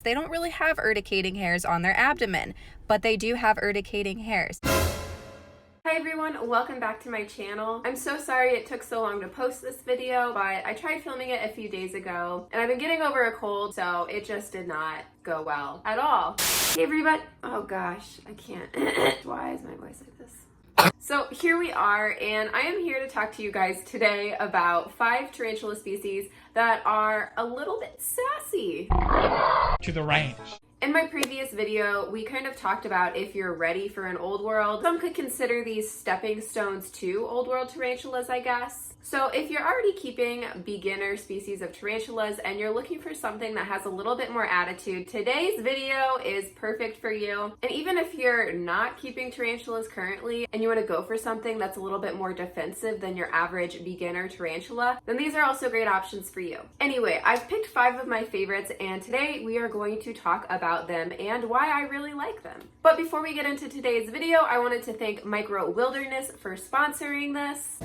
they don't really have urticating hairs on their abdomen, but they do have urticating hairs. Hi everyone, welcome back to my channel. I'm so sorry it took so long to post this video, but I tried filming it a few days ago and I've been getting over a cold, so it just did not go well at all. Hey everybody, oh gosh, I can't. Why is my voice like this? So here we are, and I am here to talk to you guys today about 5 tarantula species that are a little bit sassy. To the range. In my previous video, we kind of talked about if you're ready for an old world. Some could consider these stepping stones to old world tarantulas, I guess. So if you're already keeping beginner species of tarantulas and you're looking for something that has a little bit more attitude, today's video is perfect for you. And even if you're not keeping tarantulas currently and you want to go for something that's a little bit more defensive than your average beginner tarantula, then these are also great options for you. Anyway, I've picked 5 of my favorites, and today we are going to talk about them and why I really like them. But before we get into today's video, I wanted to thank Micro Wilderness for sponsoring this.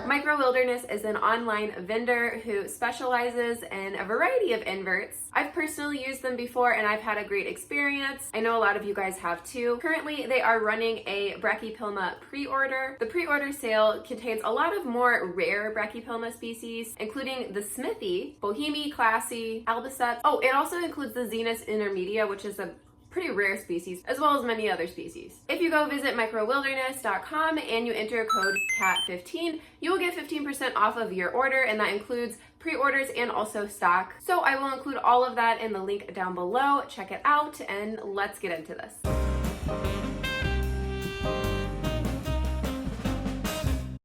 Micro Wilderness is an online vendor who specializes in a variety of inverts. I've personally used them before and I've had a great experience. I know a lot of you guys have too. Currently, they are running a Brachypilma pre-order. The pre-order sale contains a lot of more rare Brachypilma species, including the Smithy, Bohemi Classy, Albiceps. Oh, it also includes the Zenus intermedia, which is a pretty rare species, as well as many other species. If you go visit microwilderness.com and you enter code CAT15, you will get 15% off of your order, and that includes pre-orders and also stock. So I will include all of that in the link down below. Check it out and let's get into this.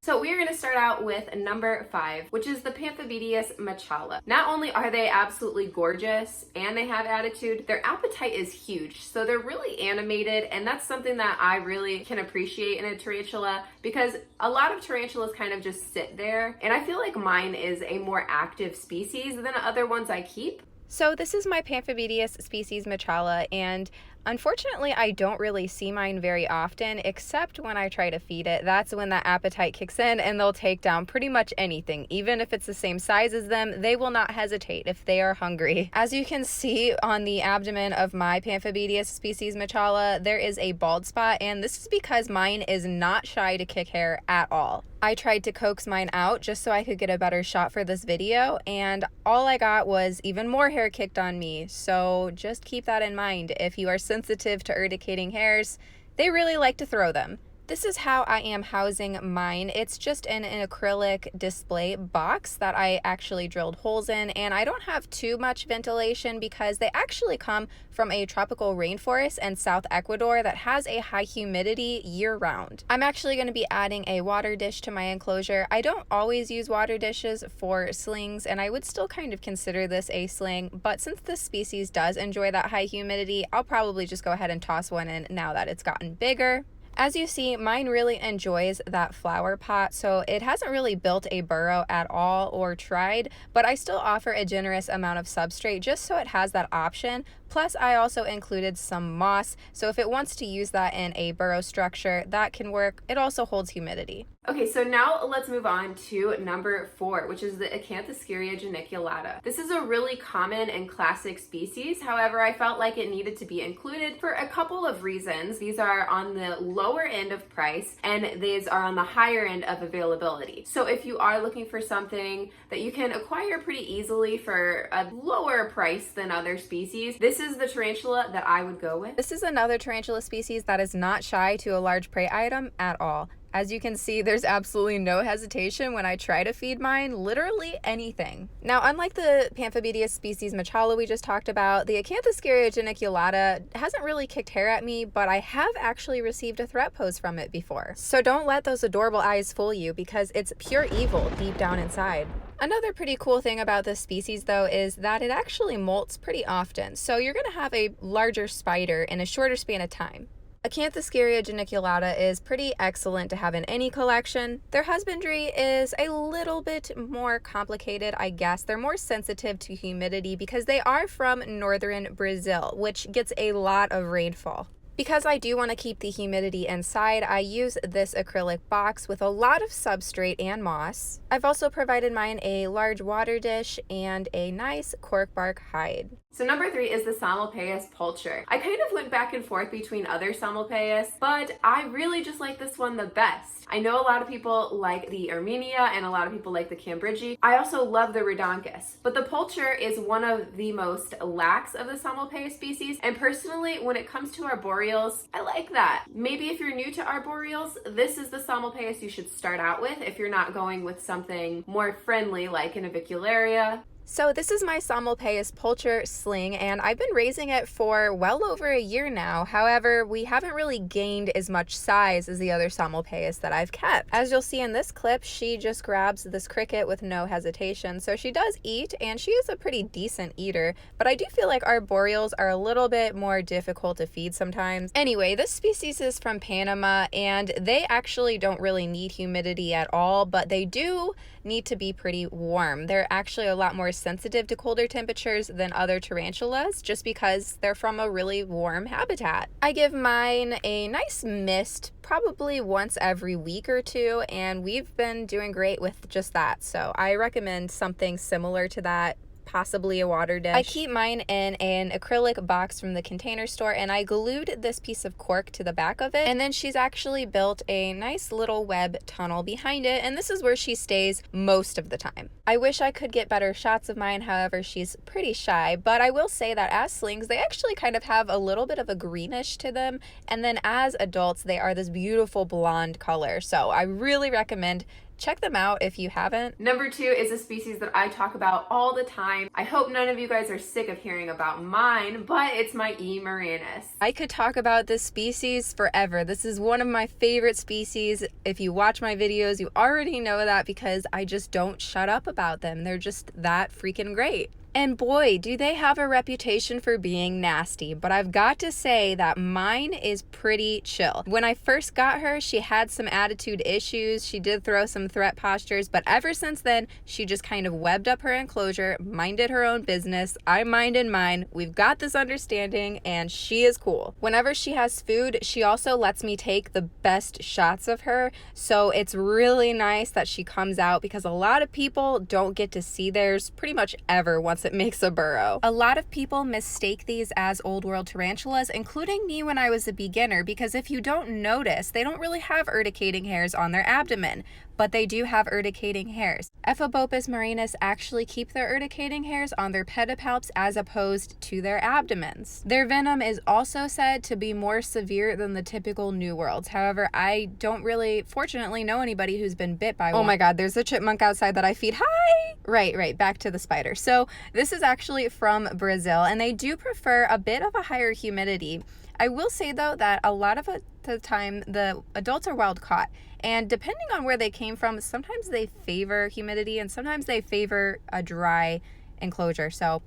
So we are going to start out with number 5, which is the Panphobia Machala. Not only are they absolutely gorgeous and they have attitude, their appetite is huge. So they're really animated, and that's something that I really can appreciate in a tarantula, because a lot of tarantulas kind of just sit there, and I feel like mine is a more active species than other ones I keep. So this is my Panphobia species Machala, and unfortunately I don't really see mine very often, except when I try to feed it. That's when that appetite kicks in and they'll take down pretty much anything. Even if it's the same size as them, they will not hesitate if they are hungry. As you can see on the abdomen of my Panphobia species Machala, there is a bald spot, and this is because mine is not shy to kick hair at all. I tried to coax mine out just so I could get a better shot for this video, and all I got was even more hair kicked on me. So just keep that in mind. If you are sensitive to urticating hairs, they really like to throw them. This is how I am housing mine. It's just in an acrylic display box that I actually drilled holes in, and I don't have too much ventilation because they actually come from a tropical rainforest in South Ecuador that has a high humidity year-round. I'm actually going to be adding a water dish to my enclosure. I don't always use water dishes for slings, and I would still kind of consider this a sling, but since this species does enjoy that high humidity, I'll probably just go ahead and toss one in now that it's gotten bigger. As you see, mine really enjoys that flower pot, so it hasn't really built a burrow at all or tried, but I still offer a generous amount of substrate just so it has that option. Plus, I also included some moss, so if it wants to use that in a burrow structure, that can work. It also holds humidity. Okay, so now let's move on to number 4, which is the Acanthus geniculata. This is a really common and classic species. However, I felt like it needed to be included for a couple of reasons. These are on the lower end of price, and these are on the higher end of availability. So if you are looking for something that you can acquire pretty easily for a lower price than other species, this is the tarantula that I would go with. This is another tarantula species that is not shy to a large prey item at all. As you can see, there's absolutely no hesitation when I try to feed mine literally anything. Now, unlike the Panphobia species Machala we just talked about, the Acanthus geniculata hasn't really kicked hair at me, but I have actually received a threat pose from it before. So don't let those adorable eyes fool you, because it's pure evil deep down inside. Another pretty cool thing about this species, though, is that it actually molts pretty often, so you're going to have a larger spider in a shorter span of time. Acanthus geniculata is pretty excellent to have in any collection. Their husbandry is a little bit more complicated, I guess. They're more sensitive to humidity because they are from northern Brazil, which gets a lot of rainfall. Because I do want to keep the humidity inside, I use this acrylic box with a lot of substrate and moss. I've also provided mine a large water dish and a nice cork bark hide. So number 3 is the Psalmopoeus Pulchera. I kind of went back and forth between other Psalmopoeus, but I really just like this one the best. I know a lot of people like the Armenia and a lot of people like the Cambridgii. I also love the Rhodoncus, but the Pulchera is one of the most lax of the Psalmopoeus species, and personally, when it comes to arboreals, I like that. Maybe if you're new to arboreals, this is the Psalmopoeus you should start out with if you're not going with something more friendly like an Avicularia. So this is my Psalmopoeus Pulchera sling, and I've been raising it for well over a year now. However, we haven't really gained as much size as the other Psalmopoeus that I've kept. As you'll see in this clip, she just grabs this cricket with no hesitation. So she does eat, and she is a pretty decent eater, but I do feel like arboreals are a little bit more difficult to feed sometimes. Anyway, this species is from Panama, and they actually don't really need humidity at all, but they do need to be pretty warm. They're actually a lot more sensitive to colder temperatures than other tarantulas just because they're from a really warm habitat. I give mine a nice mist probably once every week or two, and we've been doing great with just that. So I recommend something similar to that, possibly a water dish. I keep mine in an acrylic box from the Container Store, and I glued this piece of cork to the back of it, and then she's actually built a nice little web tunnel behind it, and this is where she stays most of the time. I wish I could get better shots of mine, however she's pretty shy, but I will say that as slings they actually kind of have a little bit of a greenish to them, and then as adults they are this beautiful blonde color. So I really recommend check them out if you haven't. Number 2 is a species that I talk about all the time. I hope none of you guys are sick of hearing about mine, but it's my E. murinus. I could talk about this species forever. This is one of my favorite species. If you watch my videos, you already know that because I just don't shut up about them. They're just that freaking great. And boy, do they have a reputation for being nasty, but I've got to say that mine is pretty chill. When I first got her, she had some attitude issues. She did throw some threat postures, but ever since then, she just kind of webbed up her enclosure, minded her own business. I minded mine. We've got this understanding, and she is cool. Whenever she has food, she also lets me take the best shots of her, so it's really nice that she comes out because a lot of people don't get to see theirs pretty much ever once it makes a burrow. A lot of people mistake these as old world tarantulas, including me when I was a beginner, because if you don't notice, they don't really have urticating hairs on their abdomen, but they do have urticating hairs. Panphobia murinus actually keep their urticating hairs on their pedipalps as opposed to their abdomens. Their venom is also said to be more severe than the typical New Worlds. However, I don't really, fortunately, know anybody who's been bit by one. Oh my god, there's a chipmunk outside that I feed. Hi! Right, back to the spider. So this is actually from Brazil, and they do prefer a bit of a higher humidity. I will say though that a lot of the time the adults are wild caught, and depending on where they came from, sometimes they favor humidity and sometimes they favor a dry enclosure. So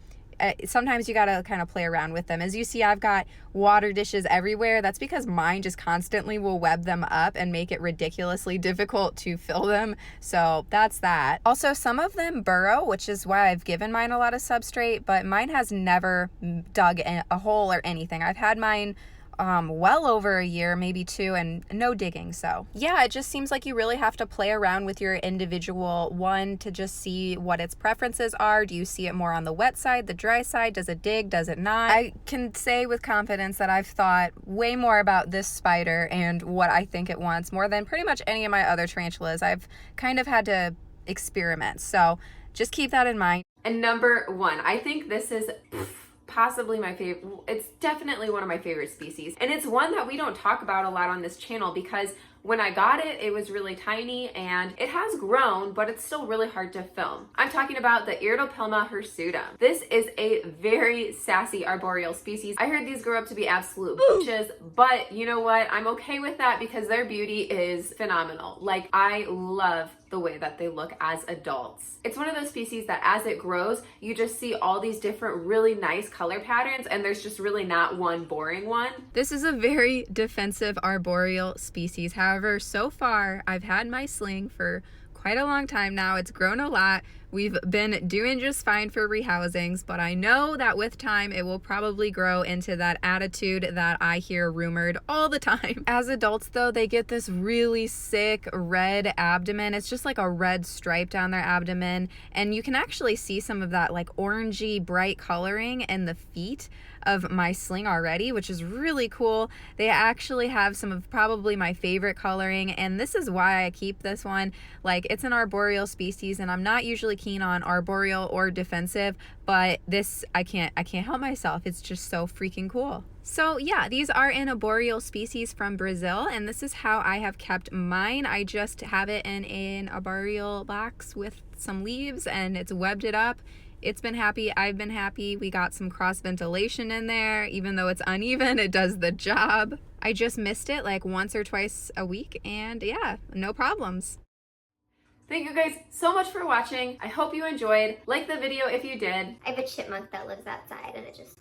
sometimes you gotta kind of play around with them. As you see, I've got water dishes everywhere. That's because mine just constantly will web them up and make it ridiculously difficult to fill them. So that's that. Also, some of them burrow, which is why I've given mine a lot of substrate, but mine has never dug a hole or anything. I've had mine well over a year, maybe 2, and no digging. So yeah, it just seems like you really have to play around with your individual one to just see what its preferences are. Do you see it more on the wet side, the dry side? Does it dig? Does it not? I can say with confidence that I've thought way more about this spider and what I think it wants more than pretty much any of my other tarantulas. I've kind of had to experiment, so just keep that in mind. And number 1, I think this is possibly my favorite. It's definitely one of my favorite species, and it's one that we don't talk about a lot on this channel because when I got it, it was really tiny and it has grown, but it's still really hard to film. I'm talking about the Iridopilma hirsuta. This is a very sassy arboreal species. I heard these grow up to be absolute bitches, but you know what? I'm okay with that because their beauty is phenomenal. Like, I love the way that they look as adults. It's one of those species that as it grows, you just see all these different really nice color patterns, and there's just really not one boring one. This is a very defensive arboreal species. However, so far I've had my sling for quite a long time now. It's grown a lot. We've been doing just fine for rehousings, but I know that with time it will probably grow into that attitude that I hear rumored all the time. As adults though, they get this really sick red abdomen. It's just like a red stripe down their abdomen, and you can actually see some of that like orangey bright coloring in the feet of my sling already, which is really cool. They actually have some of probably my favorite coloring, and this is why I keep this one. Like, it's an arboreal species, and I'm not usually keen on arboreal or defensive, but this I can't help myself. It's just so freaking cool. So yeah, these are an arboreal species from Brazil, and this is how I have kept mine. I just have it in an arboreal box with some leaves, and it's webbed it up. It's been happy. I've been happy. We got some cross ventilation in there. Even though it's uneven, it does the job. I just missed it like once or twice a week, and yeah, no problems. Thank you guys so much for watching. I hope you enjoyed. Like the video if you did. I have a chipmunk that lives outside and it just...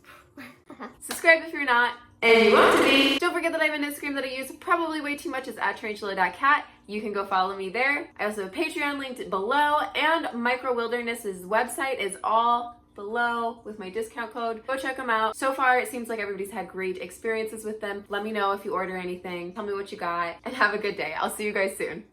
Subscribe if you're not, and you want to be. Don't forget that I have an Instagram that I use probably way too much. It's at Tarantula Kat. You can go follow me there. I also have Patreon linked below, and Micro Wilderness's website is all below with my discount code. Go check them out. So far, it seems like everybody's had great experiences with them. Let me know if you order anything. Tell me what you got, and have a good day. I'll see you guys soon.